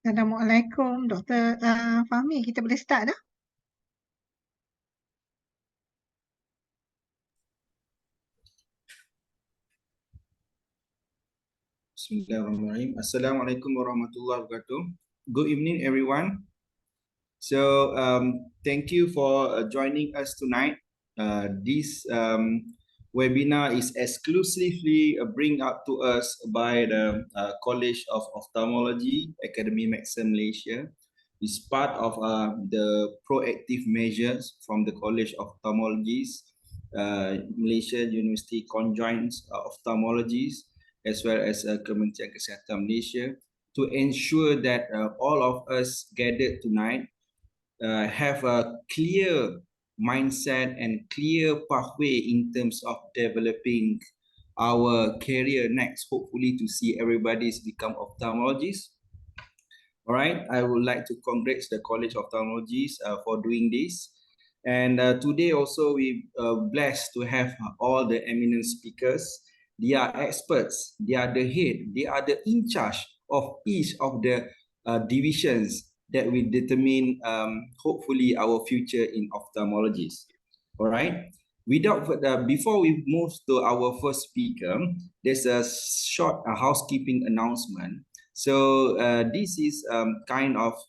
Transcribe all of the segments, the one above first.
Assalamualaikum, Dr. Fahmi. Kita boleh start dah? Bismillahirrahmanirrahim. Assalamualaikum warahmatullahi wabarakatuh. Good evening, everyone. So, thank you for joining us tonight. This webinar is exclusively bring up to us by the College of Ophthalmology, Academy Medicine Malaysia. It's part of the proactive measures from the College of Ophthalmologists, Malaysia University Conjoint Ophthalmologists, as well as Kementerian Kesihatan Malaysia, to ensure that all of us gathered tonight have a clear mindset and clear pathway in terms of developing our career next, hopefully to see everybody's become ophthalmologists. All right, I would like to congratulate the College of Ophthalmologists for doing this. And today also we blessed to have all the eminent speakers. They are experts, they are the head, they are the in charge of each of the divisions that will determine hopefully our future in ophthalmologists. All right. Without further, before we move to our first speaker, there's a short housekeeping announcement. So this is kind of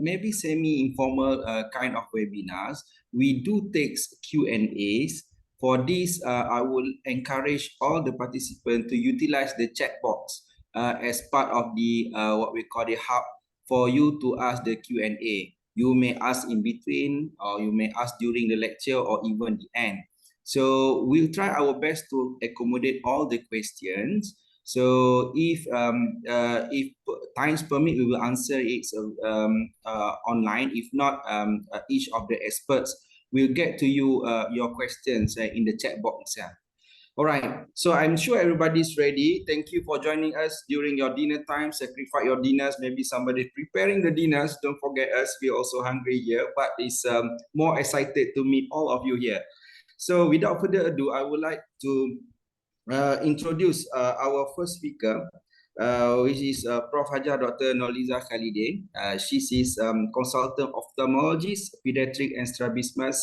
maybe semi-informal kind of webinars. We do take Q&As. For this, I will encourage all the participants to utilize the chat box as part of the what we call the hub for you to ask the Q&A. You may ask in between, or you may ask during the lecture, or even the end. So we'll try our best to accommodate all the questions. So if times permit, we will answer it online. If not, each of the experts will get to you your questions in the chat box. All right, so I'm sure everybody's ready. Thank you for joining us during your dinner time. Sacrifice your dinners. Maybe somebody preparing the dinners. Don't forget us. We're also hungry here, but it's more excited to meet all of you here. So without further ado, I would like to introduce our first speaker, which is Prof. Hajar Dr. Noliza Khalidin. She is consultant ophthalmologist, pediatric and strabismus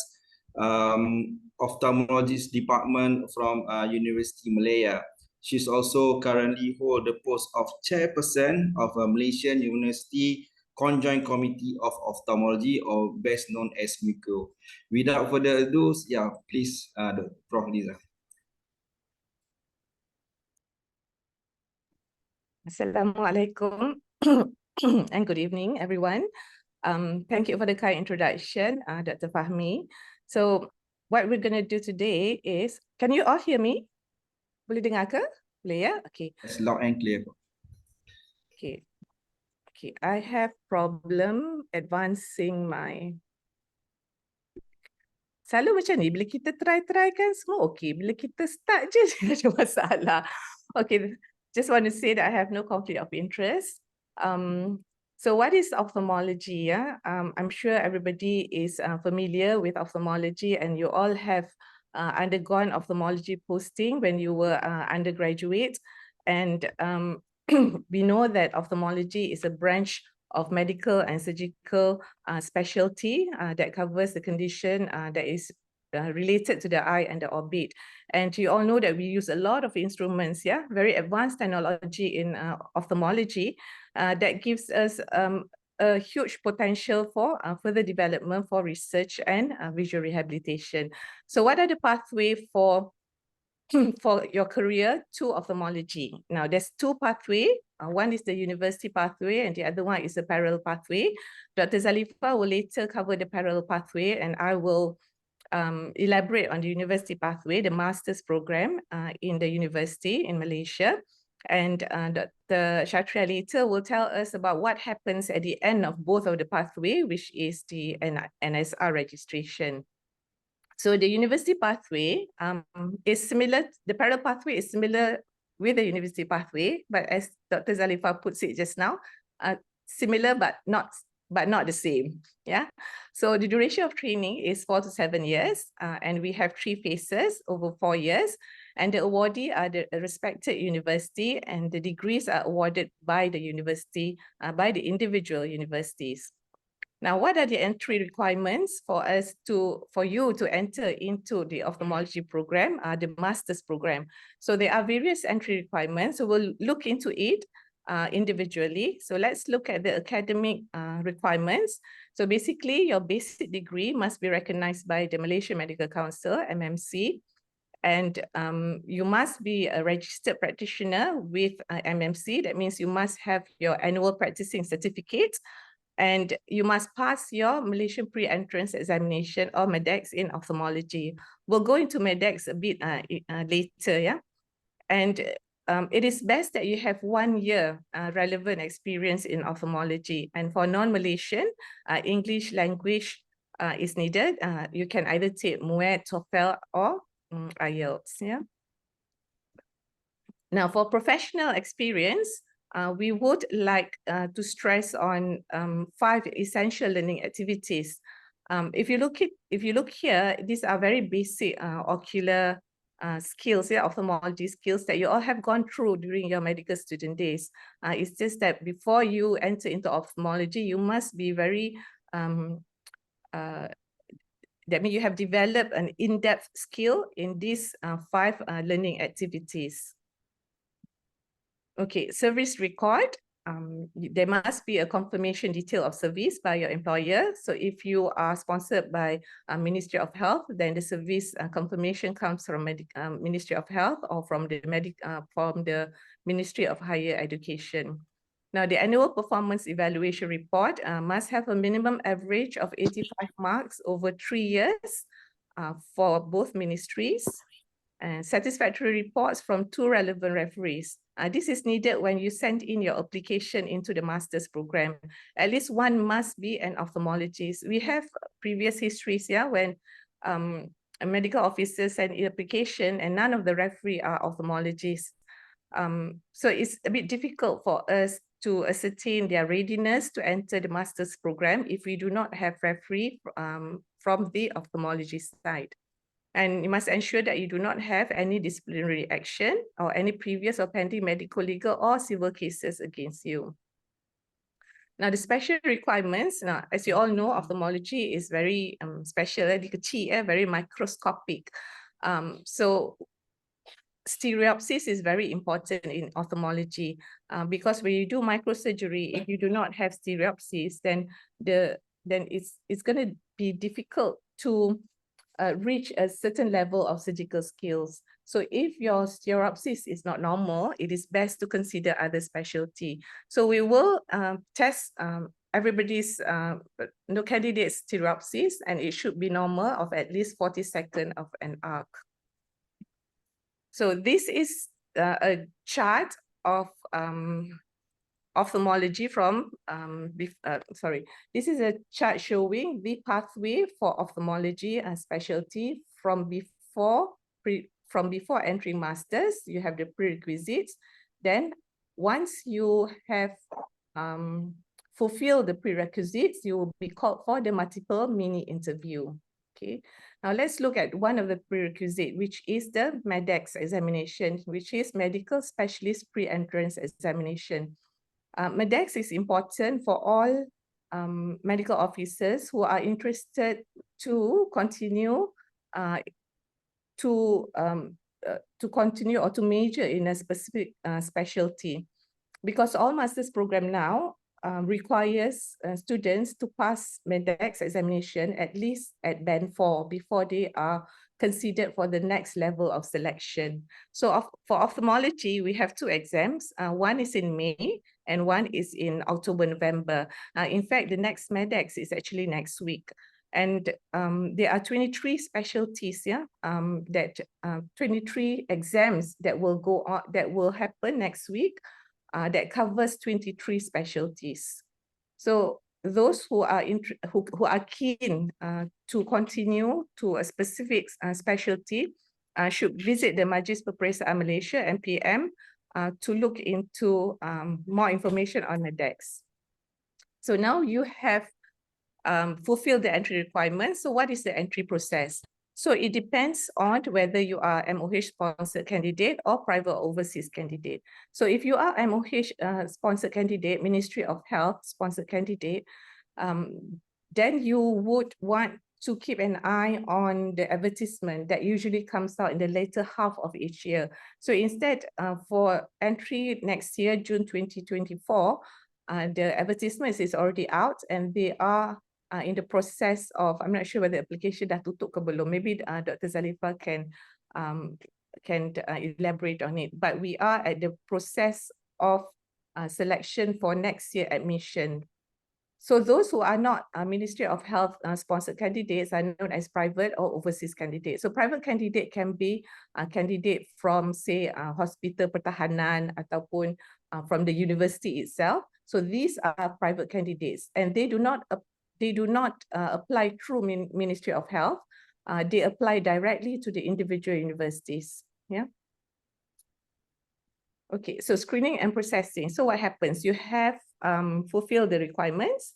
ophthalmologist department from University Malaya. She's also currently hold the post of chairperson of Malaysian University Conjoint Committee of Ophthalmology, or best known as MICO. Without further ado, yeah, please, Prof. Liza. Assalamualaikum and good evening, everyone. Thank you for the kind introduction, Dr. Fahmi. So what we're going to do today is, can you all hear me? Boleh dengar ke? Boleh ya? Okay. It's loud and clear. Okay. Okay, I have problem advancing my... Selalu macam ni, bila kita try kan semua okay. Bila kita start je ada masalah. Okay, just want to say that I have no conflict of interest. So what is ophthalmology? I'm sure everybody is familiar with ophthalmology, and you all have undergone ophthalmology posting when you were undergraduate. And we know that ophthalmology is a branch of medical and surgical specialty that covers the condition that is related to the eye and the orbit. And you all know that we use a lot of instruments, very advanced technology in ophthalmology that gives us a huge potential for further development for research and visual rehabilitation. So what are the pathways for your career to ophthalmology? Now, there's two pathways. One is the university pathway, and the other one is the parallel pathway. Dr. Zalifa will later cover the parallel pathway, and I will elaborate on the university pathway, the master's program in the university in Malaysia. And Dr. Shatria later will tell us about what happens at the end of both of the pathway, which is the NSR registration. So the university pathway is similar, the parallel pathway is similar with the university pathway, but as Dr. Zalifa puts it just now, similar but not the same. Yeah. So the duration of training is 4 to 7 years, and we have 3 phases over 4 years. And the awardee are the respected university, and the degrees are awarded by the university, by the individual universities. Now, what are the entry requirements for you to enter into the ophthalmology program, the master's program? So there are various entry requirements. So we'll look into it individually. So let's look at the academic requirements. So basically, your basic degree must be recognized by the Malaysian Medical Council, MMC. And you must be a registered practitioner with MMC. That means you must have your annual practicing certificate, and you must pass your Malaysian pre-entrance examination or MEDEX in ophthalmology. We'll go into MEDEX a bit later, yeah? And it is best that you have 1 year relevant experience in ophthalmology. And for non-Malaysian, English language is needed. You can either take MUET, TOEFL, or IELTS, yeah? Now, for professional experience, we would like to stress on 5 essential learning activities. If you look here, these are very basic ocular skills, yeah, ophthalmology skills that you all have gone through during your medical student days. It's just that before you enter into ophthalmology, you must be very that means you have developed an in-depth skill in these 5 learning activities. Okay, service record. There must be a confirmation detail of service by your employer. So if you are sponsored by Ministry of Health, then the service confirmation comes from Ministry of Health or from the Ministry of Higher Education. Now, the annual performance evaluation report must have a minimum average of 85 marks over 3 years for both ministries, and satisfactory reports from 2 relevant referees. This is needed when you send in your application into the master's program. At least one must be an ophthalmologist. We have previous histories, yeah, when a medical officer sent an application and none of the referee are ophthalmologists. So it's a bit difficult for us to ascertain their readiness to enter the master's program if we do not have referee from the ophthalmology side. And you must ensure that you do not have any disciplinary action or any previous or pending medical, legal, or civil cases against you. Now, the special requirements, now, as you all know, ophthalmology is very special, very microscopic. So stereopsis is very important in ophthalmology because when you do microsurgery, if you do not have stereopsis, then it's going to be difficult to reach a certain level of surgical skills. So if your stereopsis is not normal, it is best to consider other specialty. So we will test everybody's candidate's stereopsis, and it should be normal of at least 42nd of an arc. So this is a chart of ophthalmology from, this is a chart showing the pathway for ophthalmology and specialty from before entering masters. You have the prerequisites. Then once you have fulfilled the prerequisites, you will be called for the multiple mini interview. Okay, now let's look at one of the prerequisites, which is the MEDEX examination, which is Medical Specialist Pre-Entrance Examination. MEDEX is important for all medical officers who are interested to continue or to major in a specific specialty, because all master's program now requires students to pass MEDEX examination at least at band 4 before they are considered for the next level of selection. So for ophthalmology, we have 2 exams. One is in May and one is in October, November. In fact, the next MEDEX is actually next week. And there are 23 specialties, 23 exams that will go on, that will happen next week. That covers 23 specialties. So those who are keen to continue to a specific specialty should visit the Majlis Peperiksaan Malaysia (MPM) to look into more information on MEDEX. So now you have fulfilled the entry requirements. So what is the entry process? So it depends on whether you are MOH sponsored candidate or private overseas candidate. So if you are MOH sponsored candidate, Ministry of Health sponsored candidate, then you would want to keep an eye on the advertisement that usually comes out in the later half of each year. So instead, for entry next year, June 2024, the advertisement is already out and they are in the process of, I'm not sure whether the application dah tutup ke belum. Maybe Dr. Zalifa can elaborate on it. But we are at the process of selection for next year admission. So those who are not Ministry of Health sponsored candidates are known as private or overseas candidates. So private candidate can be a candidate from, say, hospital pertahanan ataupun from the university itself. So these are private candidates, and they do not apply through Ministry of Health. They apply directly to the individual universities. Yeah. Okay, so screening and processing. So what happens? You have fulfilled the requirements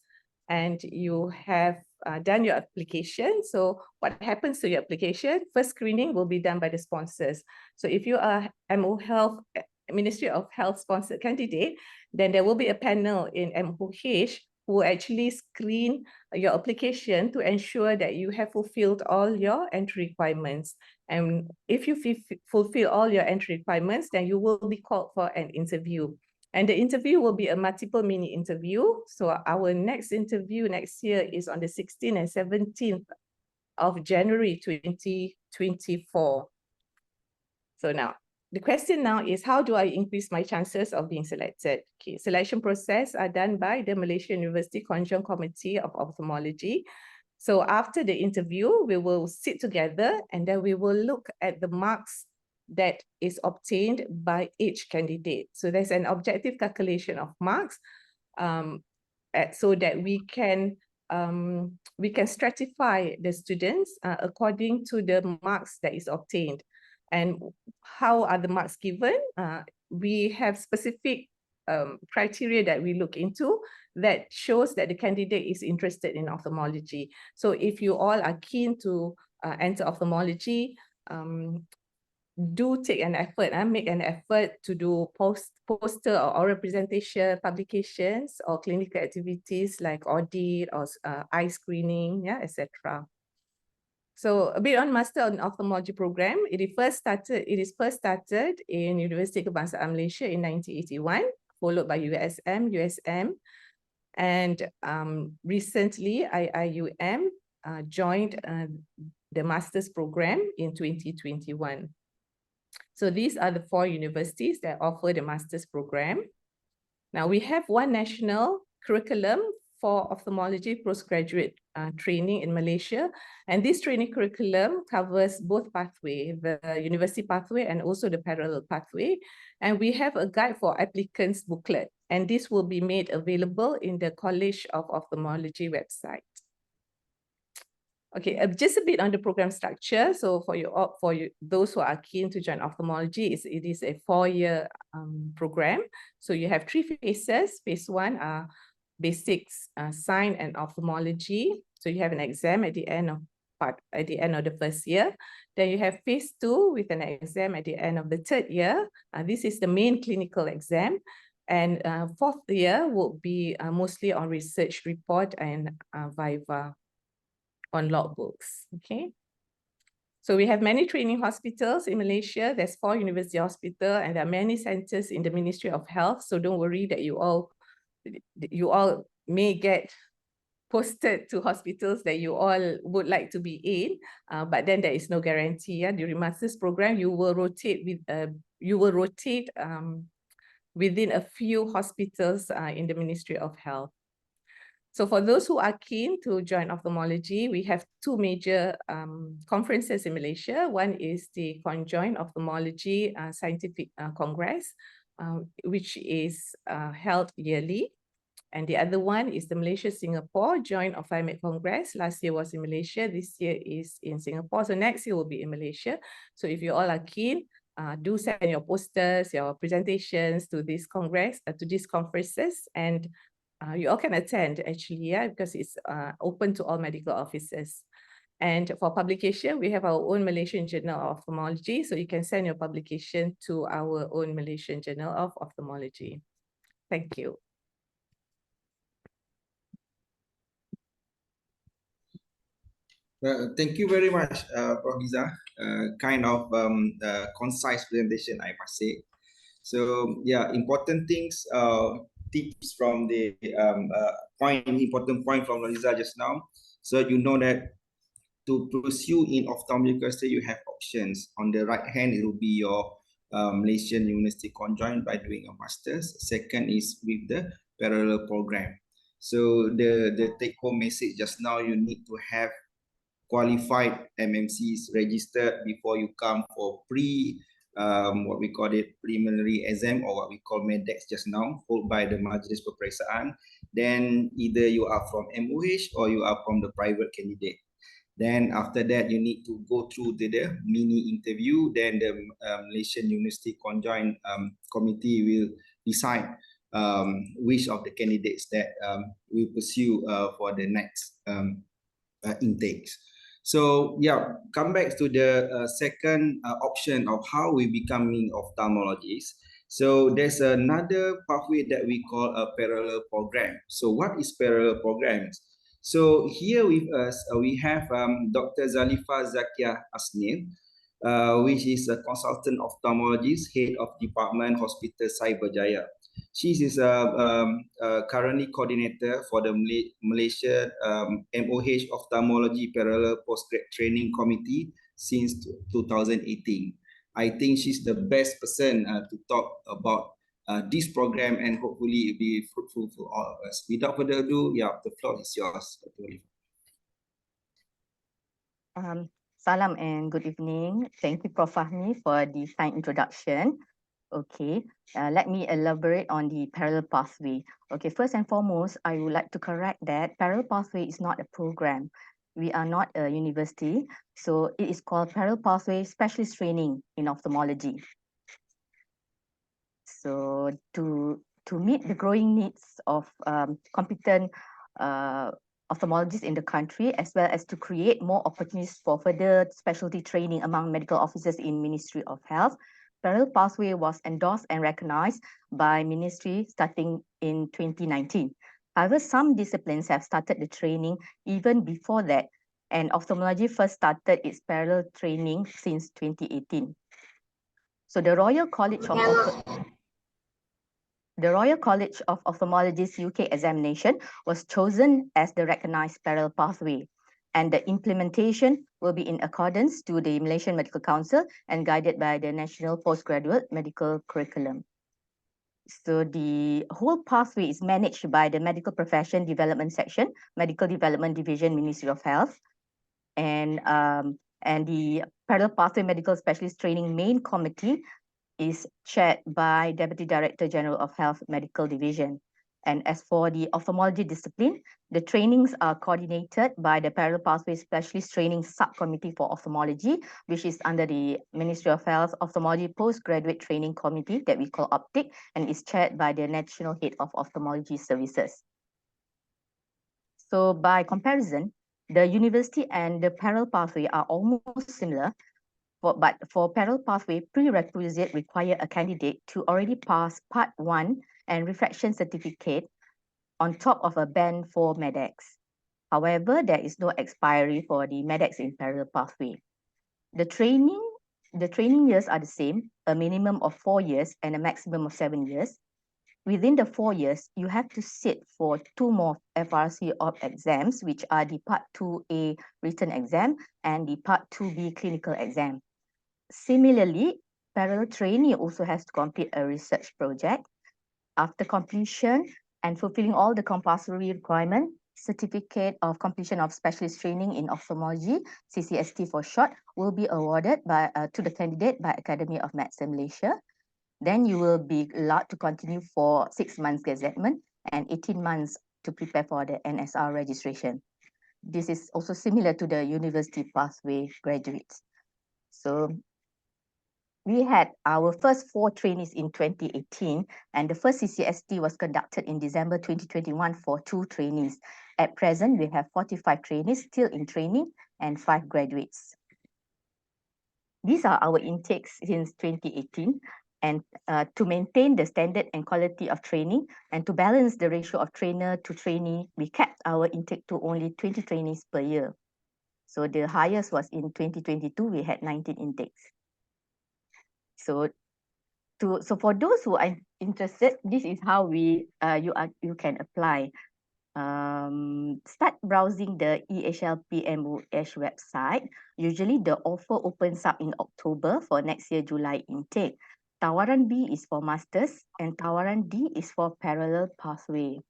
and you have done your application. So what happens to your application? First screening will be done by the sponsors. So if you are Ministry of Health sponsored candidate, then there will be a panel in MOH who actually screen your application to ensure that you have fulfilled all your entry requirements. And if you fulfill all your entry requirements, then you will be called for an interview. And the interview will be a multiple mini interview. So our next interview next year is on the 16th and 17th of January 2024. So now, the question now is, how do I increase my chances of being selected? Okay, selection process are done by the Malaysian University Conjoint Committee of Ophthalmology. So after the interview, we will sit together and then we will look at the marks that is obtained by each candidate. So there's an objective calculation of marks so that we can stratify the students according to the marks that is obtained. And how are the marks given? We have specific criteria that we look into that shows that the candidate is interested in ophthalmology. So if you all are keen to enter ophthalmology, do take an effort, make an effort to do poster or oral presentation, publications, or clinical activities like audit or eye screening, yeah, etc. So a bit on Master in Ophthalmology program. It is first started in University Kebangsaan Malaysia in 1981, followed by USM, and recently IIUM joined the Master's program in 2021. So these are the 4 universities that offer the Master's program. Now we have one national curriculum for ophthalmology postgraduate training in Malaysia. And this training curriculum covers both pathway, the university pathway and also the parallel pathway. And we have a guide for applicants booklet. And this will be made available in the College of Ophthalmology website. Okay, just a bit on the program structure. So for those who are keen to join ophthalmology, it is a 4-year program. So you have 3 phases. Phase 1 are basics, sign and ophthalmology. So you have an exam at the end of the first year. Then you have phase 2 with an exam at the end of the 3rd year. This is the main clinical exam. And 4th year will be mostly on research report and viva on logbooks. Okay. So we have many training hospitals in Malaysia. There's 4 university hospitals and there are many centers in the Ministry of Health. So don't worry that you all may get posted to hospitals that you all would like to be in, but then there is no guarantee. Yeah? During master's program, you will rotate within a few hospitals in the Ministry of Health. So for those who are keen to join ophthalmology, we have 2 major conferences in Malaysia. One is the Conjoint Ophthalmology Scientific Congress, which is held yearly. And the other one is the Malaysia-Singapore Joint Ophthalmic Congress. Last year was in Malaysia, this year is in Singapore. So next year will be in Malaysia. So if you all are keen, do send your posters, your presentations to this congress, to these conferences, and you all can attend actually, yeah, because it's open to all medical officers. And for publication, we have our own Malaysian Journal of Ophthalmology. So you can send your publication to our own Malaysian Journal of Ophthalmology. Thank you. Thank you very much, Prof. Liza. Kind of concise presentation, I must say. So yeah, important things, tips from the important point from Liza just now. So you know that to pursue in ophthalmology study, you have options. On the right hand, it will be your Malaysian University conjoined by doing a master's. Second is with the parallel program. So the take-home message just now, you need to have qualified MMCs registered before you come for what we call it preliminary exam, or what we call MEDEX just now, hold by the Majlis Peperiksaan. Then either you are from MOH or you are from the private candidate. Then after that, you need to go through the mini interview. Then the Malaysian University Conjoined Committee will decide which of the candidates that will pursue for the next intakes. So yeah, come back to the second option of how we becoming ophthalmologists. So there's another pathway that we call a parallel program. So what is parallel programs? So here with us, we have Dr. Zalifa Zakia Asnil, which is a consultant ophthalmologist, head of Department Hospital Cyberjaya. She is currently coordinator for the Malaysia MOH Ophthalmology Parallel Postgrad Training Committee since 2018. I think she's the best person to talk about this program, and hopefully it'll be fruitful for all of us. Without further ado, yeah, the floor is yours. Salam and good evening. Thank you, Prof. Fahmi, for the kind introduction. Okay, let me elaborate on the parallel pathway. Okay, first and foremost, I would like to correct that parallel pathway is not a program. We are not a university, so it is called parallel pathway specialist training in ophthalmology. So to meet the growing needs of competent ophthalmologists in the country, as well as to create more opportunities for further specialty training among medical officers in Ministry of Health, parallel pathway was endorsed and recognized by Ministry starting in 2019. However, some disciplines have started the training even before that, and ophthalmology first started its parallel training since 2018. So the Royal College of Ophthalmology's UK examination was chosen as the recognized parallel pathway, and the implementation will be in accordance to the Malaysian Medical Council and guided by the National Postgraduate Medical Curriculum. So the whole pathway is managed by the Medical Profession Development Section, Medical Development Division, Ministry of Health, and the Parallel Pathway Medical Specialist Training Main Committee is chaired by Deputy Director General of Health Medical Division. And as for the ophthalmology discipline, the trainings are coordinated by the Parallel Pathway Specialist Training Subcommittee for Ophthalmology, which is under the Ministry of Health Ophthalmology Postgraduate Training Committee that we call OPTIC, and is chaired by the National Head of Ophthalmology Services. So by comparison, the university and the parallel pathway are almost similar, but for parallel pathway, prerequisite require a candidate to already pass Part 1 and refraction certificate on top of a band for MEDEX. However, there is no expiry for the MEDEX in parallel pathway. The training years are the same, a minimum of 4 years and a maximum of 7 years. Within the 4 years, you have to sit for 2 more FRC op exams, which are the Part 2A written exam and the Part 2B clinical exam. Similarly, parallel trainee also has to complete a research project. After completion and fulfilling all the compulsory requirements, Certificate of Completion of Specialist Training in Ophthalmology, CCST for short, will be awarded to the candidate by Academy of Medicine Malaysia. Then you will be allowed to continue for 6 months gazettement and 18 months to prepare for the NSR registration. This is also similar to the university pathway graduates. So we had our first 4 trainees in 2018, and the first CCST was conducted in December 2021 for 2 trainees. At present, we have 45 trainees still in training, and 5 graduates. These are our intakes since 2018. And to maintain the standard and quality of training and to balance the ratio of trainer to trainee, we kept our intake to only 20 trainees per year. So the highest was in 2022, we had 19 intakes. So for those who are interested, this is how you can apply. Start browsing the EHLPMOH website. Usually the offer opens up in October for next year July intake. Tawaran B is for masters and Tawaran D is for parallel pathway.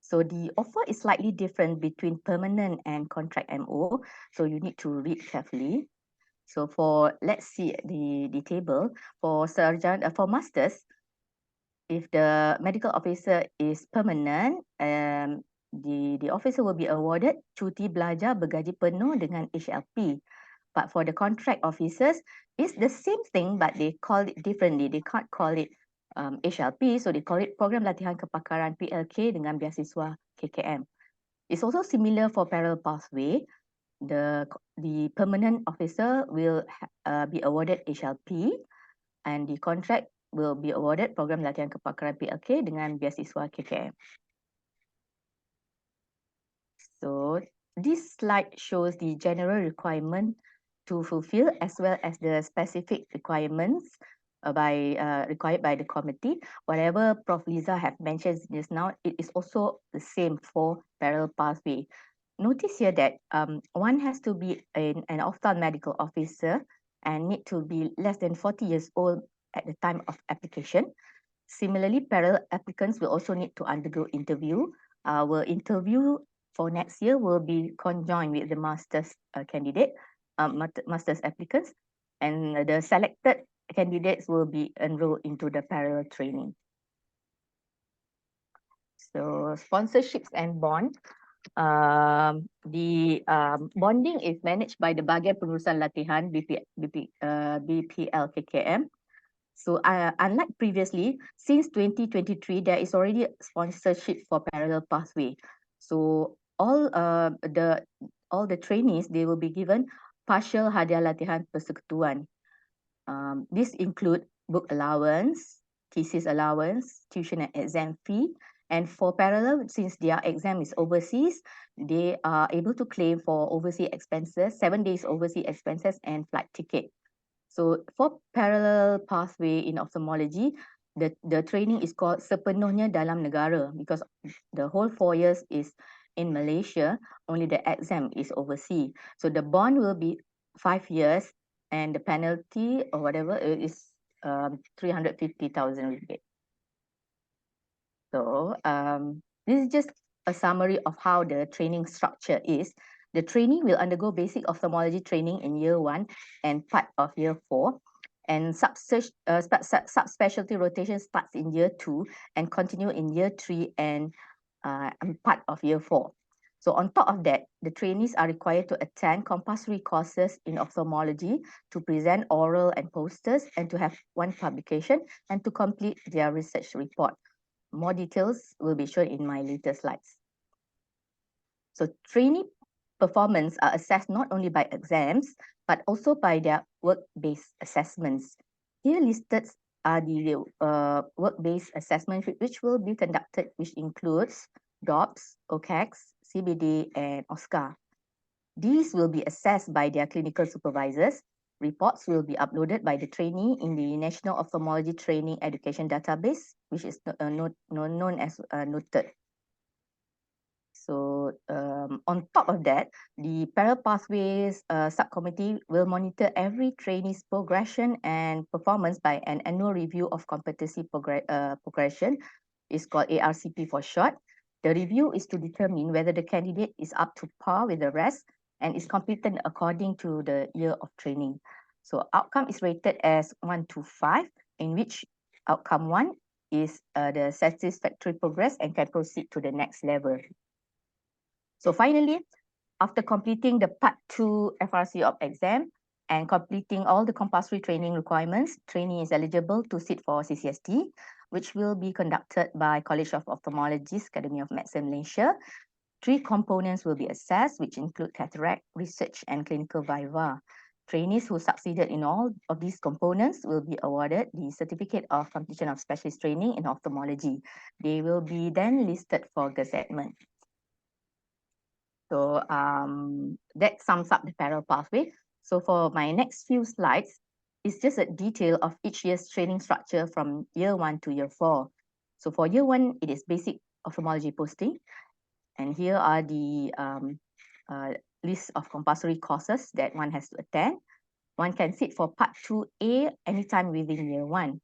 So the offer is slightly different between permanent and contract MO. So you need to read carefully. So let's see the table for for masters. If the medical officer is permanent, the officer will be awarded cuti belajar bergaji penuh dengan HLP. But for the contract officers, it's the same thing, but they call it differently. They can't call it HLP, so they call it Program Latihan Kepakaran PLK dengan beasiswa KKM. It's also similar for parallel pathway. The permanent officer will be awarded HLP, and the contract will be awarded Program Latihan Kepakaran PLK dengan beasiswa KKM. So this slide shows the general requirement to fulfill as well as the specific requirements required by the committee. Whatever Prof. Liza have mentioned just now, it is also the same for parallel pathway. Notice here that one has to be an ophthalmological officer and need to be less than 40 years old at the time of application. Similarly, parallel applicants will also need to undergo interview. Our interview for next year will be conjoined with the master's candidate, master's applicants, and the selected candidates will be enrolled into the parallel training. So sponsorships and bond. The bonding is managed by the Bahagian Pengurusan Latihan BPL KKM. So unlike previously, since 2023, there is already sponsorship for parallel pathway. So all the trainees, they will be given partial hadiah latihan persekutuan. This include book allowance, thesis allowance, tuition and exam fee. And for parallel, since their exam is overseas, they are able to claim for overseas expenses, 7 days overseas expenses and flight ticket. So for parallel pathway in ophthalmology, the training is called sepenuhnya dalam negara because the whole 4 years is in Malaysia, only the exam is overseas. So the bond will be 5 years and the penalty or whatever is 350,000 ringgit. So this is just a summary of how the training structure is. The trainee will undergo basic ophthalmology training in year 1 and part of year 4. And subspecialty rotation starts in year 2 and continue in year 3 and part of year 4. So on top of that, the trainees are required to attend compulsory courses in ophthalmology, to present oral and posters, and to have 1 publication, and to complete their research report. More details will be shown in my later slides. So trainee performance are assessed not only by exams, but also by their work-based assessments. Here listed are the work-based assessments which will be conducted, which includes DOPS, OCAX, CBD, and OSCAR. These will be assessed by their clinical supervisors. Reports will be uploaded by the trainee in the National Ophthalmology Training Education Database, which is known as NOTED. So on top of that, the Parallel Pathways Subcommittee will monitor every trainee's progression and performance by an annual review of competency progression. It's called ARCP for short. The review is to determine whether the candidate is up to par with the rest and is competent according to the year of training. So outcome is rated as 1 to 5, in which outcome 1 is the satisfactory progress and can proceed to the next level. So finally, after completing the Part 2 FRC of exam and completing all the compulsory training requirements, trainee is eligible to sit for CCST, which will be conducted by College of Ophthalmologists, Academy of Medicine Malaysia. 3 components will be assessed, which include cataract, research, and clinical viva. Trainees who succeeded in all of these components will be awarded the Certificate of Completion of Specialist Training in Ophthalmology. They will be then listed for gazettement. So that sums up the parallel pathway. So for my next few slides, it's just a detail of each year's training structure from year 1 to year 4. So for year 1, it is basic ophthalmology posting. And here are the list of compulsory courses that one has to attend. One can sit for part 2A anytime within year 1.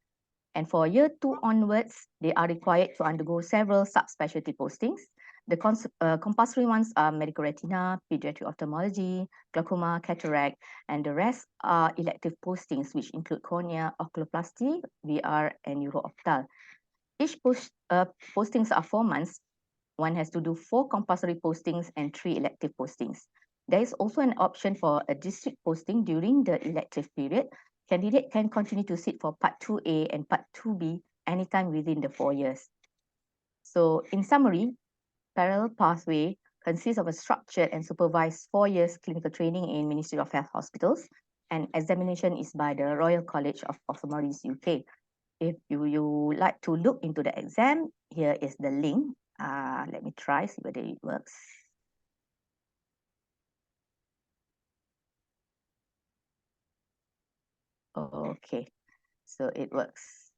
And for year 2 onwards, they are required to undergo several subspecialty postings. The compulsory ones are medical retina, pediatric ophthalmology, glaucoma, cataract, and the rest are elective postings, which include cornea, oculoplasty, VR, and euro-optal. Each postings are 4 months. One has to do 4 compulsory postings and 3 elective postings. There is also an option for a district posting during the elective period. Candidate can continue to sit for part 2A and part 2B anytime within the 4 years. So in summary, parallel pathway consists of a structured and supervised 4 years clinical training in Ministry of Health hospitals, and examination is by the Royal College of Ophthalmology UK. If you like to look into the exam, here is the link. Let me try, see whether it works. Okay, so it works.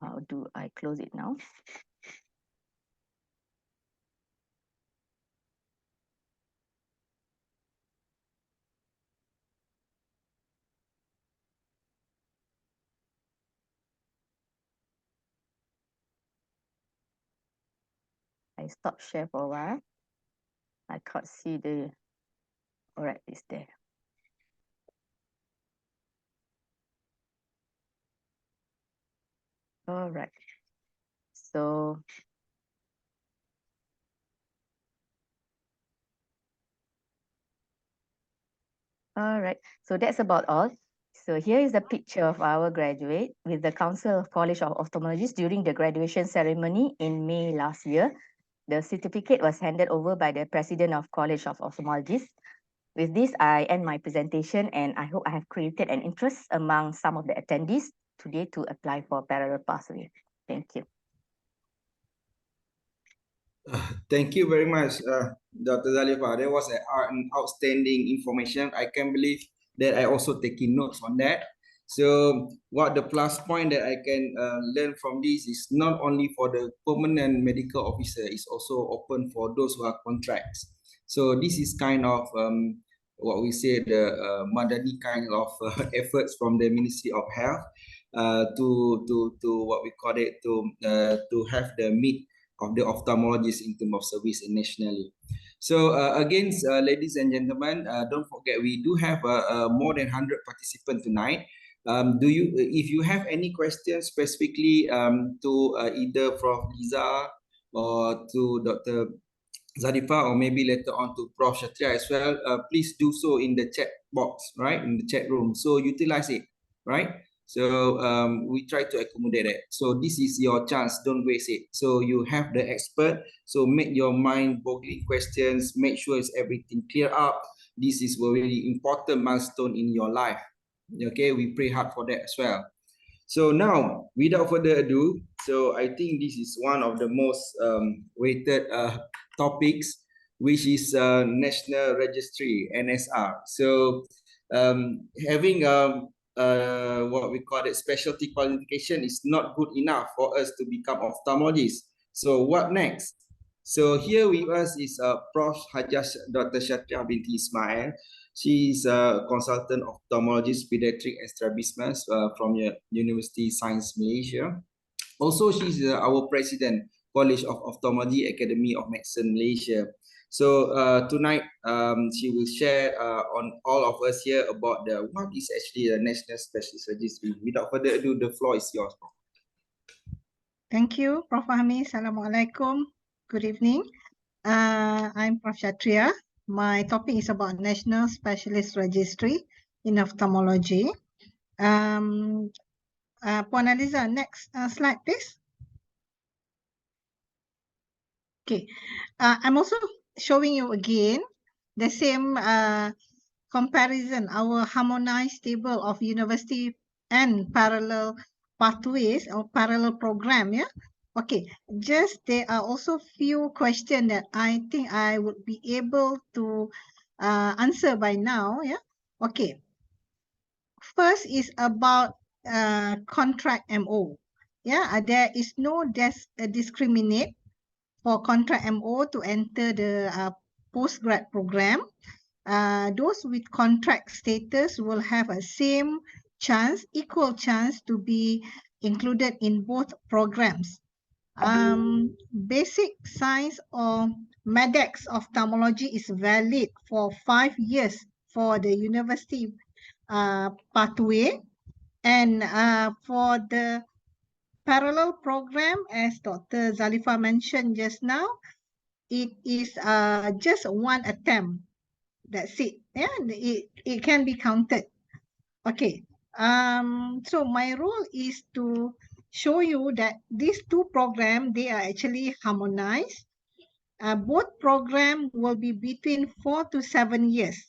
How do I close it now? I stop share for a while. I can't see the, all right, it's there. All right, so all right, so that's about all. So here is a picture of our graduate with the Council of College of Ophthalmologists during the graduation ceremony in May last year. The certificate was handed over by the President of College of Ophthalmologists. With this, I end my presentation, and I hope I have created an interest among some of the attendees today to apply for parallel pathway. Thank you. Thank you very much, Dr. Zalifa. That was an outstanding information. I can believe that I also taking notes on that. So what the plus point that I can learn from this is not only for the permanent medical officer, it's also open for those who are contracts. So this is kind of what we say the Madani kind of efforts from the Ministry of Health to what we call it to have the meet of the ophthalmologists in terms of service nationally. So again, ladies and gentlemen, don't forget we do have more than 100 participants tonight. If you have any questions specifically to either Prof. Liza or to Dr. Zarifa, or maybe later on to Prof. Shatria as well, please do so in the chat box, right? In the chat room. So utilize it, right? So we try to accommodate it. So this is your chance, don't waste it. So you have the expert, so make your mind-boggling questions, make sure it's everything clear up. This is a really important milestone in your life. Okay, we pray hard for that as well. So now, without further ado, so I think this is one of the most weighted topics, which is National Registry, NSR. So having what we call it specialty qualification is not good enough for us to become ophthalmologists. So what next? So here with us is Prof. Hajjah Dr. Shatria binti Ismail. She is a consultant ophthalmologist, pediatric and strabismus from University Science Malaysia. Also, she's our president, College of Ophthalmology, Academy of Medicine Malaysia. So tonight, she will share on all of us here about what is actually the National Specialist Registry. Without further ado, the floor is yours. Thank you, Prof. Fahmi. Assalamualaikum. Good evening. I'm Prof. Shatria. My topic is about National Specialist Registry in Ophthalmology. Puan Aliza, next slide, please. Okay, I'm also showing you again the same comparison, our harmonized table of university and parallel pathways or parallel program, yeah. Okay, just there are also few questions that I think I would be able to answer by now, yeah. Okay, first is about contract MO. Yeah, there is no discriminate for contract MO to enter the postgrad program. Those with contract status will have a same chance, equal chance to be included in both programs. Basic science or MEDEX ophthalmology is valid for 5 years for the university pathway, and for the parallel program, as Dr. Zalifa mentioned just now, it is just one attempt. That's it. Yeah, it can be counted. Okay. So my role is to show you that these two programs, they are actually harmonized. Both programs will be between 4 to 7 years,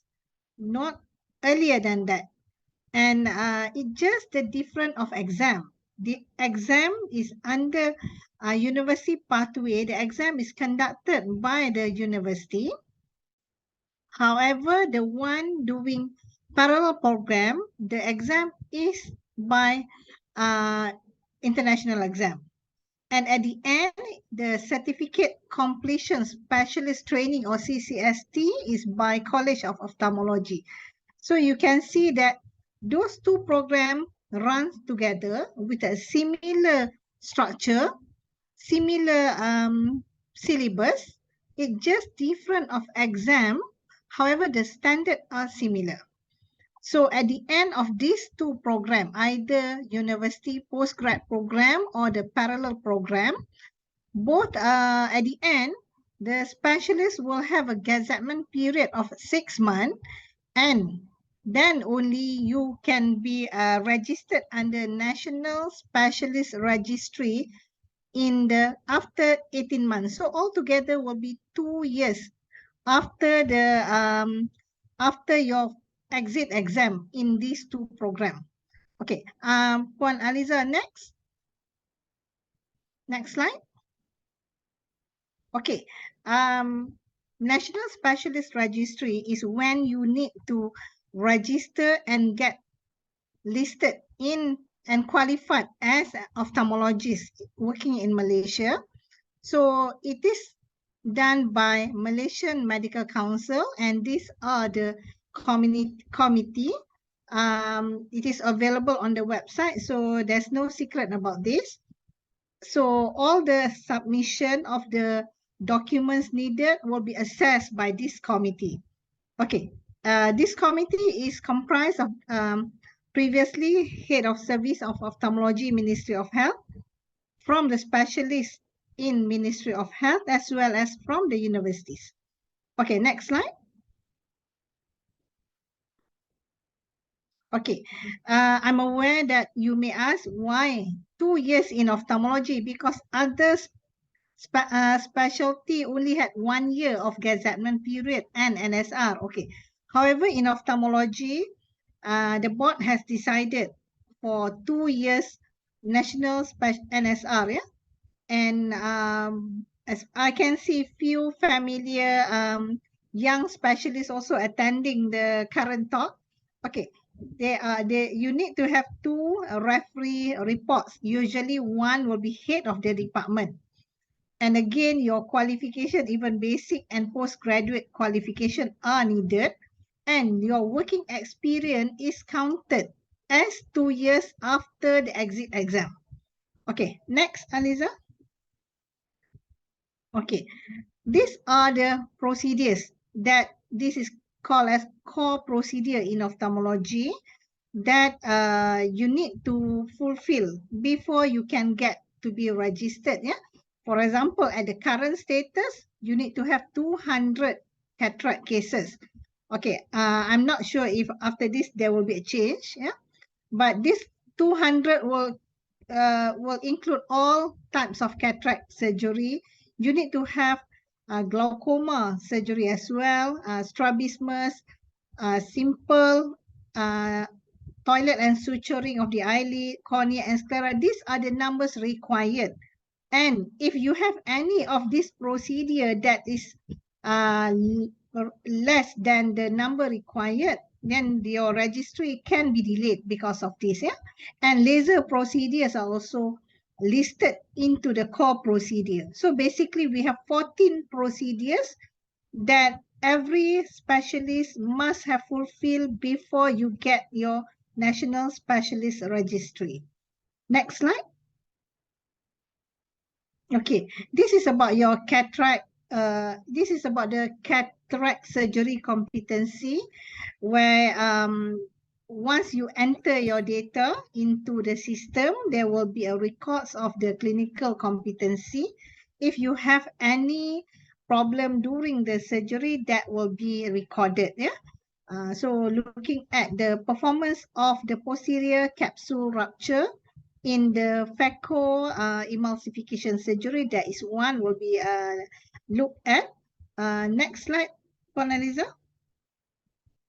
not earlier than that. And it's just the difference of exam. The exam is under university pathway. The exam is conducted by the university. However, the one doing parallel program, the exam is by international exam. And at the end, the certificate completion specialist training or CCST is by College of Ophthalmology. So you can see that those two programs run together with a similar structure, similar syllabus. It's just different of exam. However, the standard are similar. So at the end of these two programs, either university postgrad program or the parallel program, both at the end, the specialist will have a gazettement period of 6 months, and then only you can be registered under National Specialist Registry in the after 18 months. So altogether will be 2 years after the after your exit exam in these two programs. Okay, Puan Aliza, next. Next slide. Okay, National Specialist Registry is when you need to register and get listed in and qualified as an ophthalmologist working in Malaysia. So it is done by Malaysian Medical Council, and these are the committee. It is available on the website, so there's no secret about this. So all the submission of the documents needed will be assessed by this committee. Okay, this committee is comprised of previously Head of Service of Ophthalmology, Ministry of Health, from the specialists in Ministry of Health, as well as from the universities. Okay, next slide. Okay, I'm aware that you may ask why 2 years in ophthalmology, because others specialty only had 1 year of gazettement period and NSR. Okay. However, in ophthalmology, the board has decided for 2 years national NSR, yeah. And as I can see, few familiar young specialists also attending the current talk. Okay. You need to have 2 referee reports. Usually one will be head of the department. And again, your qualification, even basic and postgraduate qualification are needed. And your working experience is counted as 2 years after the exit exam. Okay, next, Aliza. Okay, these are the procedures that this is called as core procedure in ophthalmology that you need to fulfill before you can get to be registered. Yeah. For example, at the current status, you need to have 200 cataract cases. Okay, I'm not sure if after this there will be a change. Yeah, but this 200 will include all types of cataract surgery, you need to have glaucoma surgery as well, strabismus, simple toilet and suturing of the eyelid, cornea and sclera. These are the numbers required. And if you have any of this procedure that is less than the number required, then your registry can be delayed because of this. Yeah, and laser procedures are also listed into the core procedure. So basically, we have 14 procedures that every specialist must have fulfilled before you get your National Specialist Registry. Next slide. Okay, this is about your cataract. This is about the cataract surgery competency, where once you enter your data into the system, there will be a records of the clinical competency. If you have any problem during the surgery, that will be recorded. Yeah. So looking at the performance of the posterior capsule rupture in the phaco emulsification surgery, that is one will be looked at. Next slide, Annalisa.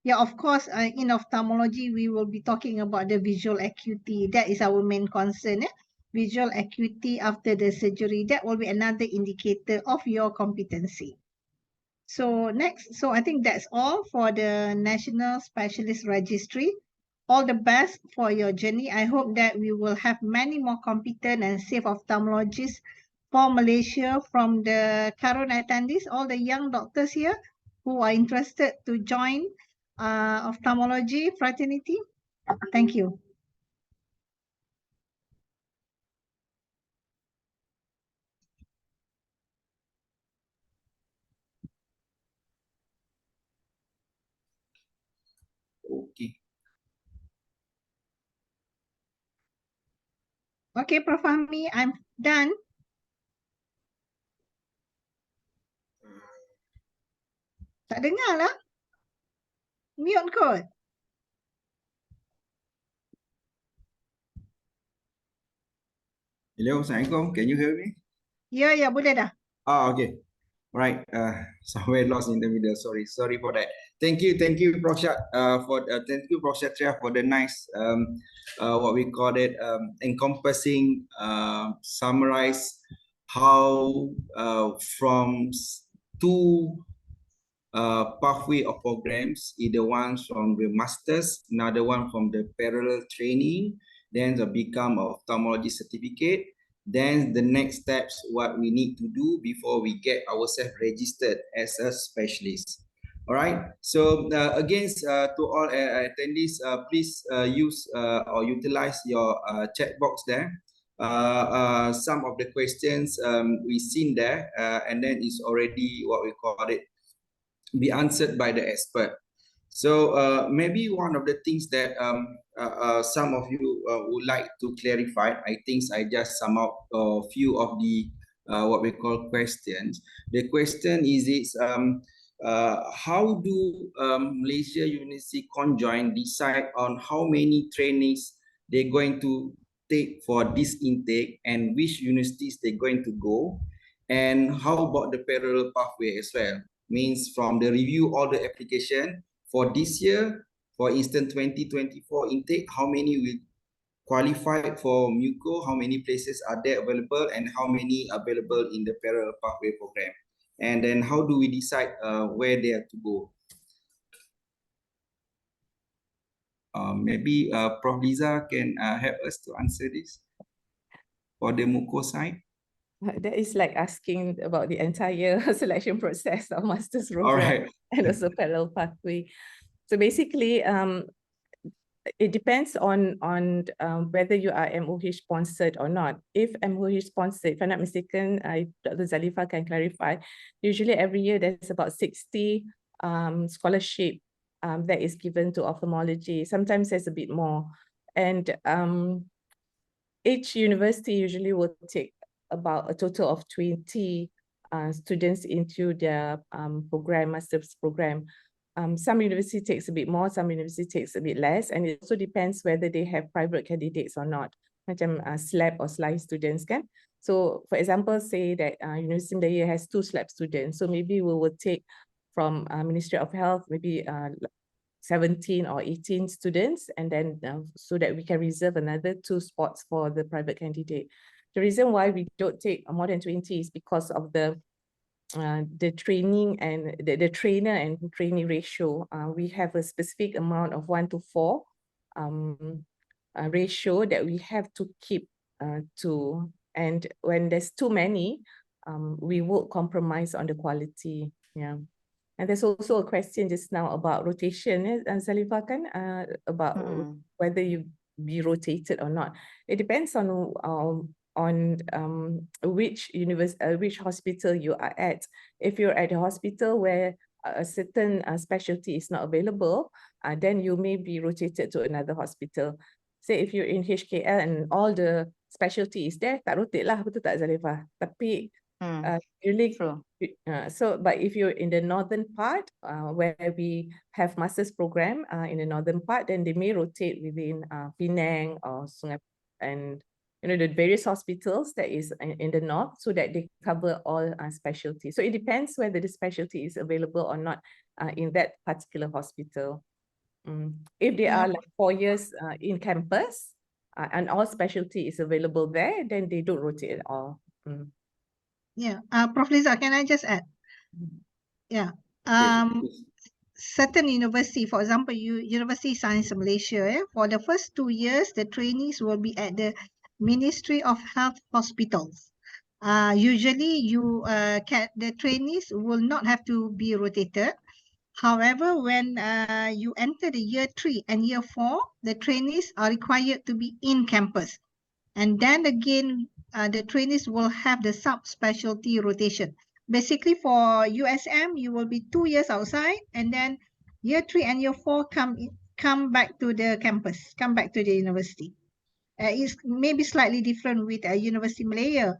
Yeah, of course, in ophthalmology, we will be talking about the visual acuity. That is our main concern. Visual acuity after the surgery, that will be another indicator of your competency. So next, so I think that's all for the National Specialist Registry. All the best for your journey. I hope that we will have many more competent and safe ophthalmologists for Malaysia from the current attendees, all the young doctors here who are interested to join ophthalmology fraternity. Thank you. Okay. Okay, Prof. Fahmi, I'm done. Tak dengar lah. Mute kot. Hello, Assalamualaikum. Can you hear me? Ya, boleh dah. Okay. Right. Somewhere lost in the middle. Sorry for that. Thank you, Prof. Thank you, Prof. Shatria, for the nice what we call it encompassing summarize how from two pathway of programs, either one from the masters, another one from the parallel training, then the become ophthalmology certificate. Then the next steps, what we need to do before we get ourselves registered as a specialist. All right. So again, to all attendees, please use or utilize your chat box there. Some of the questions we've seen there, and then it's already what we call it be answered by the expert. So maybe one of the things that some of you would like to clarify, I think I just sum up a few of the what we call questions. The question is how do Malaysia University Conjoint decide on how many trainings they're going to take for this intake and which universities they're going to go? And how about the parallel pathway as well? Means from the review all the application for this year, for instance 2024 intake, how many will qualify for MUCO, how many places are there available, and how many available in the parallel pathway program, and then how do we decide where they are to go? Maybe Prof. Liza can help us to answer this for the MUCO side. That is like asking about the entire selection process of master's program. All right. And also parallel pathway. So basically, it depends on whether you are MOH sponsored or not. If MOH sponsored, if I'm not mistaken, Dr. Zalifa can clarify. Usually every year there's about 60 scholarship that is given to ophthalmology. Sometimes there's a bit more. And each university usually will take about a total of 20 students into their program, master's program. Some university takes a bit more, some university takes a bit less, and it also depends whether they have private candidates or not, macam SLAB or SLI students kan. So for example, say that University Malaya has 2 SLAB students. So maybe we will take from Ministry of Health, maybe 17 or 18 students, and then so that we can reserve another 2 spots for the private candidate. The reason why we don't take more than 20 is because of the training and the trainer and trainee ratio. We have a specific amount of 1:4 ratio that we have to keep to, and when there's too many, we will compromise on the quality. Yeah. And there's also a question just now about rotation, Zalifa, kan, about whether you be rotated or not. It depends on which hospital you are at. If you're at a hospital where a certain specialty is not available, then you may be rotated to another hospital. Say if you're in HKL and all the specialty is there, tak rotate lah, betul tak Zalifa? Tapi really, but if you're in the northern part, where we have master's program in the northern part, then they may rotate within Penang or Sungai, and the various hospitals that is in the north, so that they cover all specialties. So it depends whether the specialty is available or not in that particular hospital. If they are like 4 years in campus and all specialty is available there, then they don't rotate at all. Yeah, Prof. Liza, can I just add? Yeah, certain university, for example, University Science Malaysia, for the first 2 years, the trainees will be at the Ministry of Health hospitals. Usually, the trainees will not have to be rotated. However, when you enter the year 3 and year 4, the trainees are required to be in campus. And then again, the trainees will have the subspecialty rotation. Basically, for USM, you will be 2 years outside, and then year 3 and year 4 come back to the campus, come back to the university. It's maybe slightly different with University Malaya.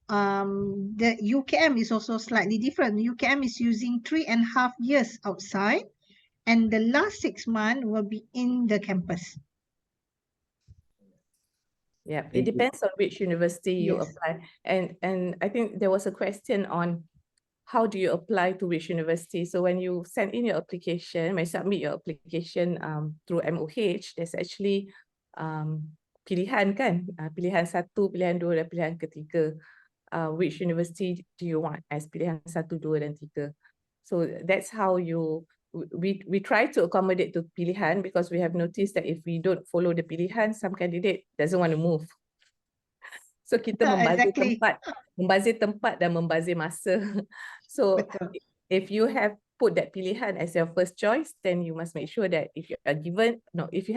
The UKM is also slightly different. UKM is using 3.5 years outside, and the last 6 months will be in the campus. Yeah, it depends on which university you Yes. apply. And I think there was a question on how do you apply to which university. So when you send in your application, when you submit your application through MOH, there's actually pilihan kan, pilihan 1, pilihan 2 dan pilihan ketiga. Which university do you want as pilihan 1, 2 dan 3. So that's how we try to accommodate to pilihan, because we have noticed that if we don't follow the pilihan, some candidate doesn't want to move. So kita membazir tempat dan membazir masa. So if you have put that pilihan as your first choice, then you must make sure that if you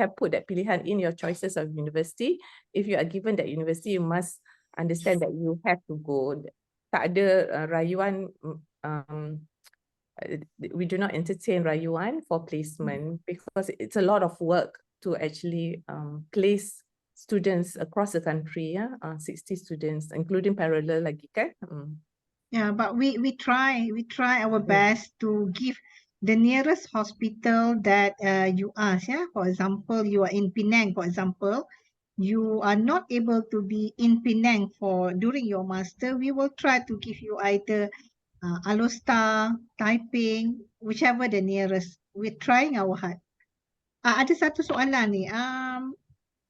have put that pilihan in your choices of university, if you are given that university, you must understand that you have to go. Tak ada rayuan. We do not entertain rayuan for placement, because it's a lot of work to actually place students across the country. 60 students, including parallel lagi kan. Yeah, but we try our best to give the nearest hospital that you ask. Yeah, for example, you are in Penang, for example, you are not able to be in Penang during your master. We will try to give you either Alostar, Taiping, whichever the nearest. We're trying our hard. Ada satu soalan ni.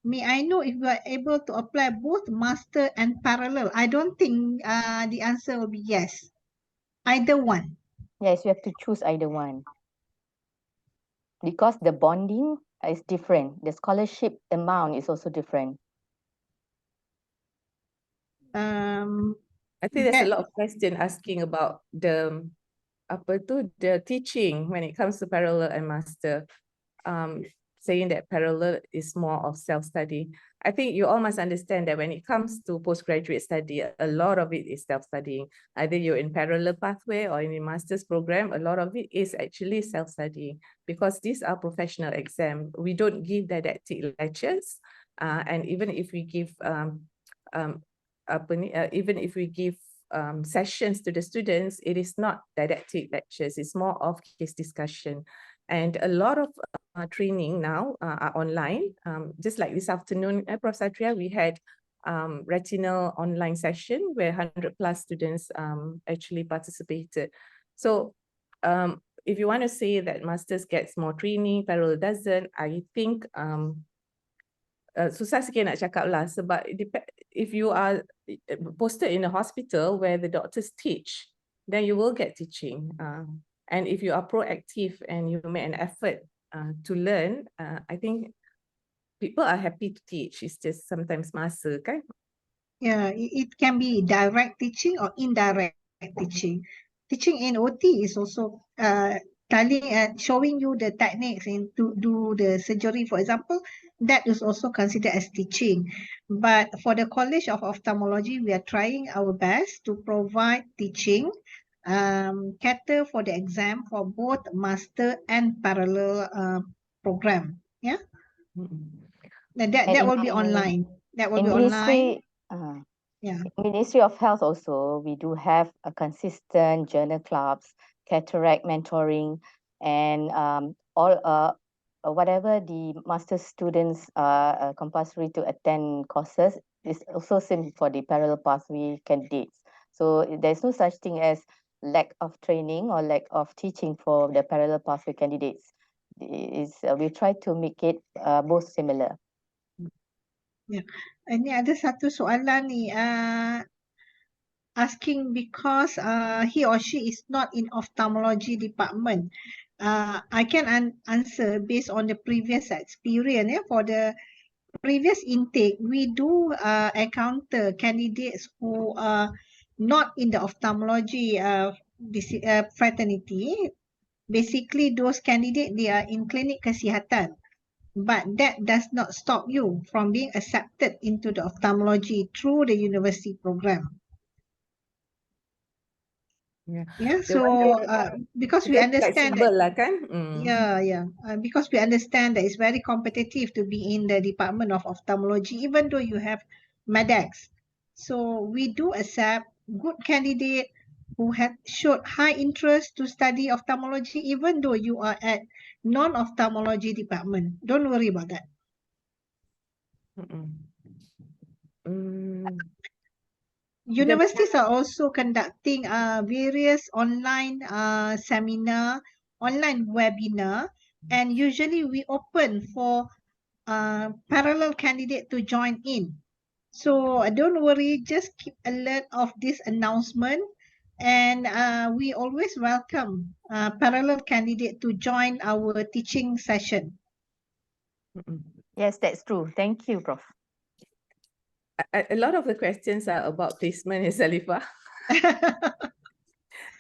May I know if you are able to apply both master and parallel? I don't think the answer will be yes. Either one. Yes, you have to choose either one. Because the bonding is different. The scholarship amount is also different. I think there's a lot of question asking about the teaching when it comes to parallel and master, saying that parallel is more of self-study. I think you all must understand that when it comes to postgraduate study, a lot of it is self-studying. Either you're in parallel pathway or in a master's program, a lot of it is actually self-studying, because these are professional exams. We don't give didactic lectures, and even if we give sessions to the students, it is not didactic lectures, it's more of case discussion. And a lot of training now are online. Just like this afternoon, Prof. Satria, we had retinal online session where 100 plus students actually participated. So if you want to say that masters gets more training, parallel doesn't, I think susah sikit nak cakap lah sebab if you are posted in a hospital where the doctors teach, then you will get teaching. And if you are proactive and you make an effort to learn, I think people are happy to teach. It's just sometimes masa kan. Yeah, it can be direct teaching or indirect teaching. Teaching in OT is also telling and showing you the techniques in to do the surgery, for example. That is also considered as teaching. But for the College of Ophthalmology, we are trying our best to provide teaching, cater for the exam for both master and parallel program. Yeah, and that will be online. That will be online. Yeah. Ministry of Health also, we do have a consistent journal clubs, cataract mentoring, and all whatever the master students are compulsory to attend courses is also same for the parallel pathway candidates. So there's no such thing as lack of training or lack of teaching for the parallel pathway candidates. We try to make it both similar. Ya, ini ada satu soalan ni, asking because he or she is not in ophthalmology department. I can answer based on the previous experience. Yeah, for the previous intake, we do encounter candidates who are not in the ophthalmology fraternity. Basically, those candidates, they are in klinik kesihatan. But that does not stop you from being accepted into the ophthalmology through the university program. Yeah, so because we understand that, lah kan? because we understand that it's very competitive to be in the Department of Ophthalmology, even though you have MEDEX. So we do accept good candidate who have showed high interest to study ophthalmology, even though you are at non-ophthalmology department. Don't worry about that. Universities are also conducting various online seminar, online webinar, and usually we open for parallel candidate to join in. So don't worry, just keep alert of this announcement, and we always welcome parallel candidate to join our teaching session. Yes, that's true. Thank you, Prof. A lot of the questions are about placement, Salifah.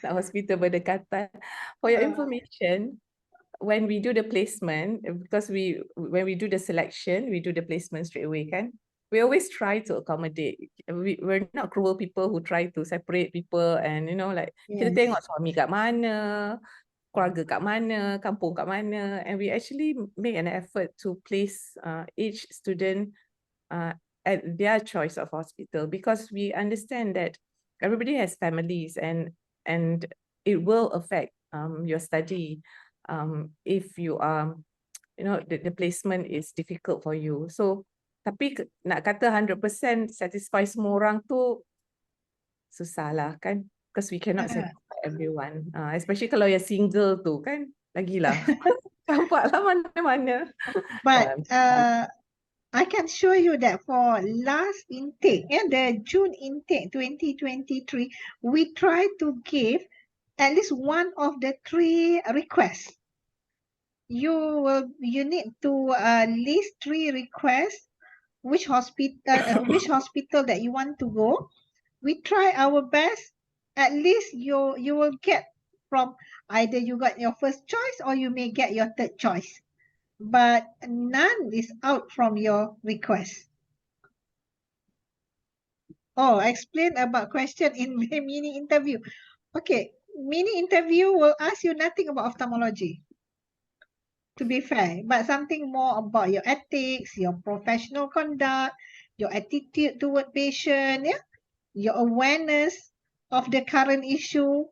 Hospital berdekatan. For your information, when we do the placement, because when we do the selection, we do the placement straight away, kan? We always try to accommodate. We're not cruel people who try to separate people and like kita tengok suami kat mana, keluarga kat mana, kampung kat mana, and we actually make an effort to place each student at their choice of hospital, because we understand that everybody has families and it will affect your study if you are the placement is difficult for you. So tapi nak kata 100% satisfy semua orang tu susah lah kan, because we cannot satisfy everyone, especially kalau you're single tu kan, lagilah campaklah mana-mana. But I can show you that for last intake, the June intake 2023, we try to give at least one of the 3 requests. You need to list 3 requests, which hospital that you want to go. We try our best. At least you will get from either you got your first choice or you may get your third choice. But none is out from your request. Oh, explain about question in the mini interview. Okay, mini interview will ask you nothing about ophthalmology, to be fair, but something more about your ethics, your professional conduct, your attitude toward patient, your awareness of the current issue.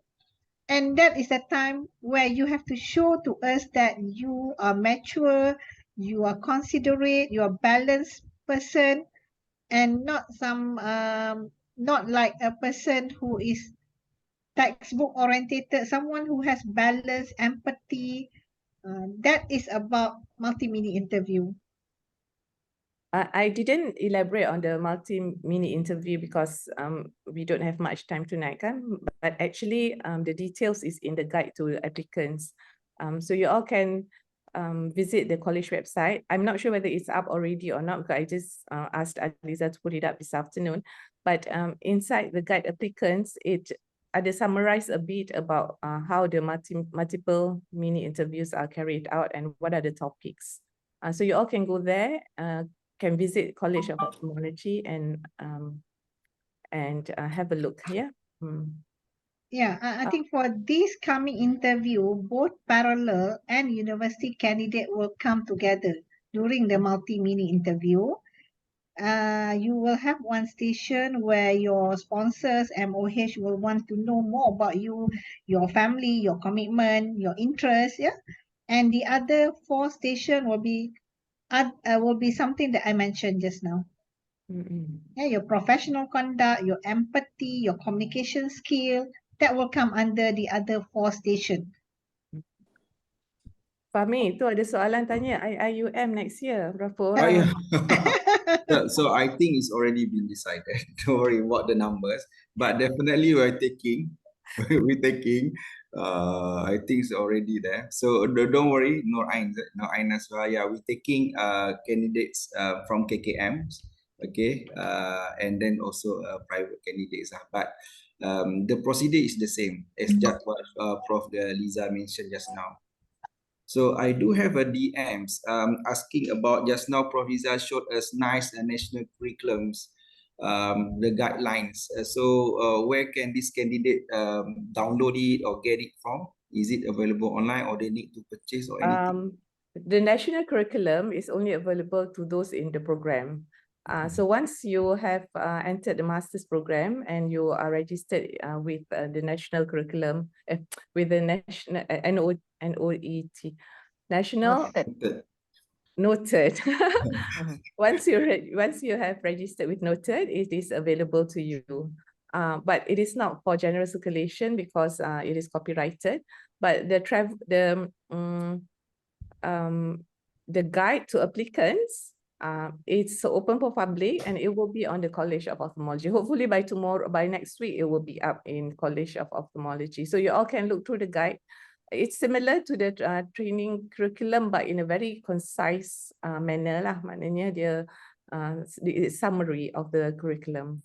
And that is the time where you have to show to us that you are mature, you are considerate, you are a balanced person. and not some not like a person who is textbook orientated, someone who has balance, empathy. That is about multi-mini interview. I didn't elaborate on the multi-mini interview because we don't have much time tonight, kan? But actually, the details is in the guide to applicants. So you all can visit the college website. I'm not sure whether it's up already or not, because I just asked Aliza to put it up this afternoon. But inside the guide applicants, it ada summarize a bit about how the multiple mini interviews are carried out and what are the topics. So you all can go there, can visit College of Ophthalmology and have a look. Yeah. Yeah, I think for this coming interview, both parallel and university candidate will come together during the multi-mini interview. You will have one station where your sponsors, MOH, will want to know more about you, your family, your commitment, your interest, yeah. And the other 4 station will be something that I mentioned just now. Yeah, your professional conduct, your empathy, your communication skill, that will come under the other 4 station. Fahmi, tu ada soalan tanya IIUM next year, berapa Oh, orang? yeah. So I think it's already been decided. Don't worry about the numbers, but definitely we're taking. I think it's already there. So don't worry, Nur Ain as well. Yeah, we're taking candidates from KKMs, okay, and then also private candidates. But the procedure is the same as just what Prof. Liza mentioned just now. So I do have a DMs asking about just now. Prof. Liza showed us nice national curriculums, the guidelines. Where can this candidate download it or get it from? Is it available online or they need to purchase or anything? The national curriculum is only available to those in the program. So once you have entered the master's program and you are registered with the national curriculum, with the national NOET, national noted. Once you have registered with noted, it is available to you. But it is not for general circulation because it is copyrighted. But the guide to applicants, it's open for public and it will be on the College of Ophthalmology. Hopefully by next week, it will be up in College of Ophthalmology. So you all can look through the guide. It's similar to the training curriculum, but in a very concise manner lah. Maknanya dia summary of the curriculum.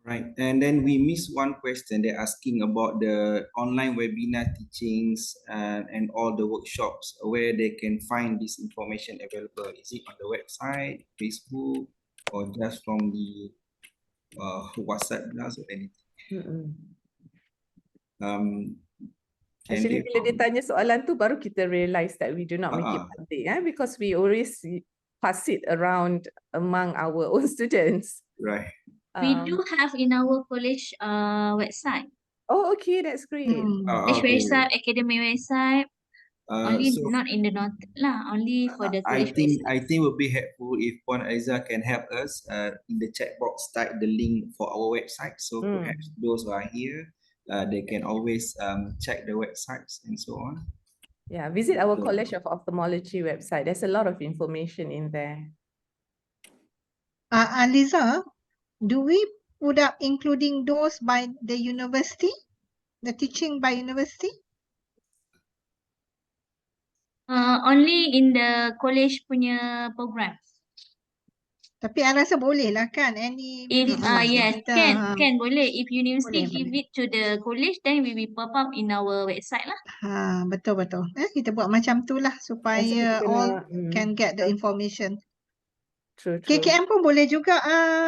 Right, and then we missed one question. They're asking about the online webinar teachings and all the workshops, where they can find this information available. Is it on the website, Facebook, or just from the WhatsApp class or anything? Actually, bila dia tanya soalan tu, baru kita realize that we do not make it public, because we always pass it around among our own students. Right. We do have in our college website. Oh, okay, that's great. College website, academy website. Only not in the note lah, only for the college website. I think it would be helpful if Puan Aiza can help us in the chat box type the link for our website. So perhaps those who are here, they can always check the websites and so on. Yeah, visit our College of Ophthalmology website. There's a lot of information in there. Aliza, do we put up including those by the university, the teaching by university? Only in the college punya program. Tapi I rasa boleh lah kan, any If yes, kita, can boleh. If university boleh, give boleh. it to the college, then we will pop up in our website lah. Betul. Kita buat macam tu lah supaya all can get the information. True. KKM pun boleh juga,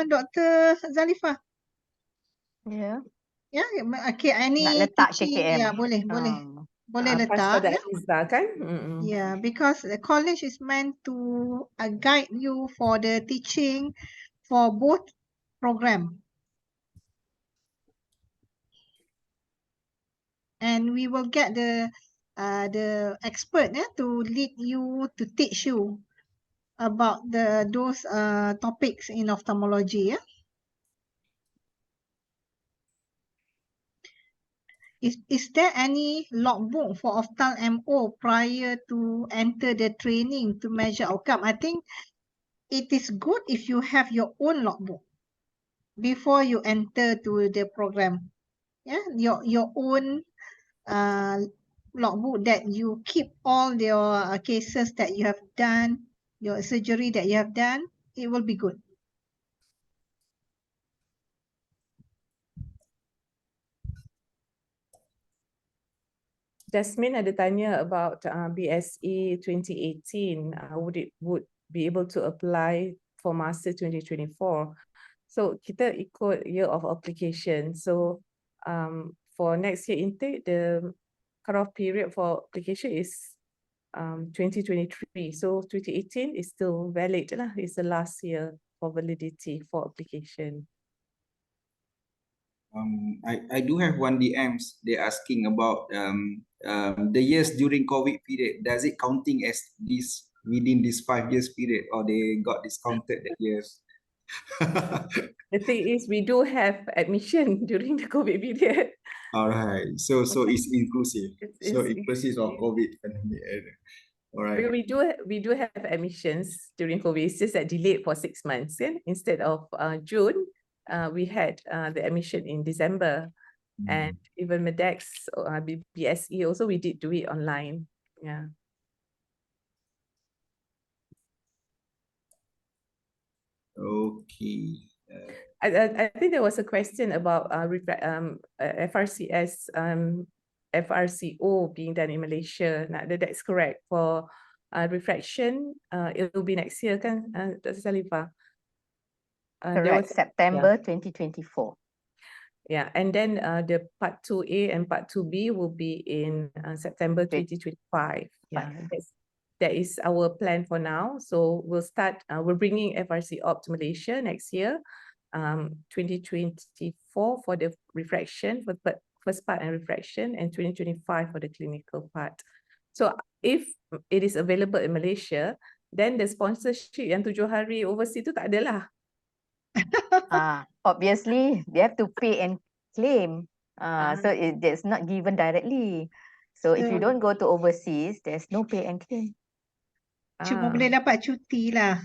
Dr. Zalifah. Ya. Ya, okay, any Nak letak teaching, KKM. ya boleh Pada letak. Aliza kan? Yeah, because the college is meant to guide you for the teaching for both program. And we will get the expert to lead you, to teach you about those topics in ophthalmology. Yeah? Is there any logbook for Ophthalmo prior to enter the training to measure outcome? I think it is good if you have your own logbook before you enter to the program. Yeah, your own logbook that you keep all your cases that you have done, your surgery that you have done. It will be good. Jasmine ada tanya about BSE 2018. Would be able to apply for Master 2024? So kita ikut year of application. So for next year intake, the cutoff period for application is 2023. So 2018 is still valid lah. It's the last year for validity for application. I do have one DMs. They're asking about the years during COVID period. Does it counting as this within this 5 years period, or they got discounted the years? The thing is, we do have admission during the COVID period. All right. So it's inclusive. So It's inclusive of COVID pandemic. All right. We do have admissions during COVID. It's just that delayed for 6 months. Yeah? Instead of June, we had the admission in December, and even MEDEX, BSE also, we did do it online. Yeah. Okay. I think there was a question about FRCS, FRCO being done in Malaysia. That's correct. For refraction, it will be next year, kan, Dr. Salifah? Correct, September 2024. Yeah, and then the part 2A and part 2B will be in September 2025. Yeah, that is our plan for now. So we'll start, we're bringing FRC up to Malaysia next year, 2024 for the refraction, for the first part and refraction, and 2025 for the clinical part. So if it is available in Malaysia, then the sponsorship yang 7 hari overseas tu tak adalah. Obviously, they have to pay and claim. So it's not given directly. So if you don't go to overseas, there's no pay and claim. Cuma boleh dapat cuti lah.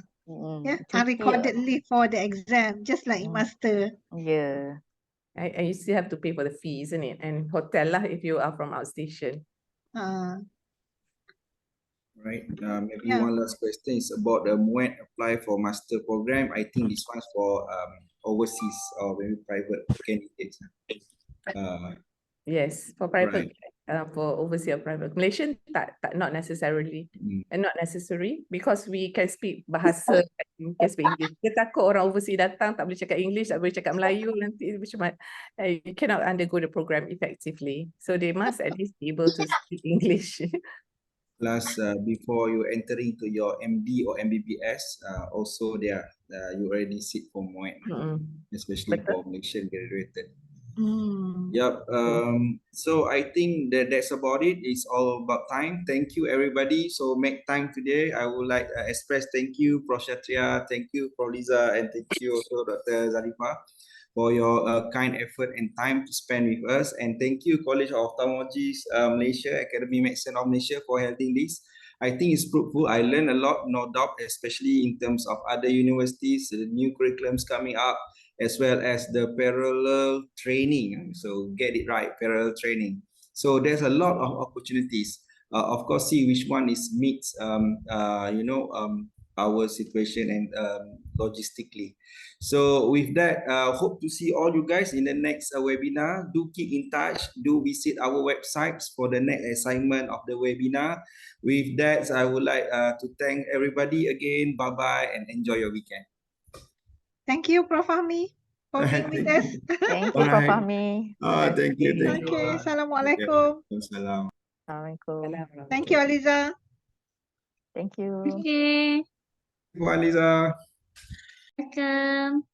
Yeah, unrecorded leave for the exam, just like master. Yeah. And you still have to pay for the fee, isn't it? And hotel lah if you are from outstation. Right. Maybe one last question is about the when apply for master program. I think this one's for overseas or maybe private candidates. Yes, for private, for overseas or private. Malaysian not necessarily, and not necessary, because we can speak bahasa, we can speak English. Kita takut orang overseas datang tak boleh cakap English, tak boleh cakap Melayu, nanti macam you cannot undergo the program effectively. So they must at least be able to speak English. Plus, before you entering to your MD or MBBS, also there you already sit for MOET, especially for Malaysian graduated. Yep. So I think that's about it. It's all about time. Thank you, everybody. So make time today. I would like express thank you, Prof. Shatria, thank you, Prof. Liza, and thank you also, Dr. Zarifah, for your kind effort and time to spend with us. And thank you, College of Ophthalmology Malaysia, Academy Medicine of Malaysia, for holding this. I think it's fruitful. I learned a lot, no doubt, especially in terms of other universities, the new curriculums coming up, as well as the parallel training. So get it right, parallel training. So there's a lot of opportunities. Of course, see which one is meets our situation and logistically. So with that, hope to see all you guys in the next webinar. Do keep in touch. Do visit our websites for the next assignment of the webinar. With that, I would like to thank everybody again. Bye-bye and enjoy your weekend. Thank you, Prof. Fahmi, for being with us. Thank you, Prof. Fahmi. Thank you. Okay, Assalamualaikum. Assalamualaikum. Thank you, Aliza. Thank you. Okay. Thank you, Aliza. Welcome.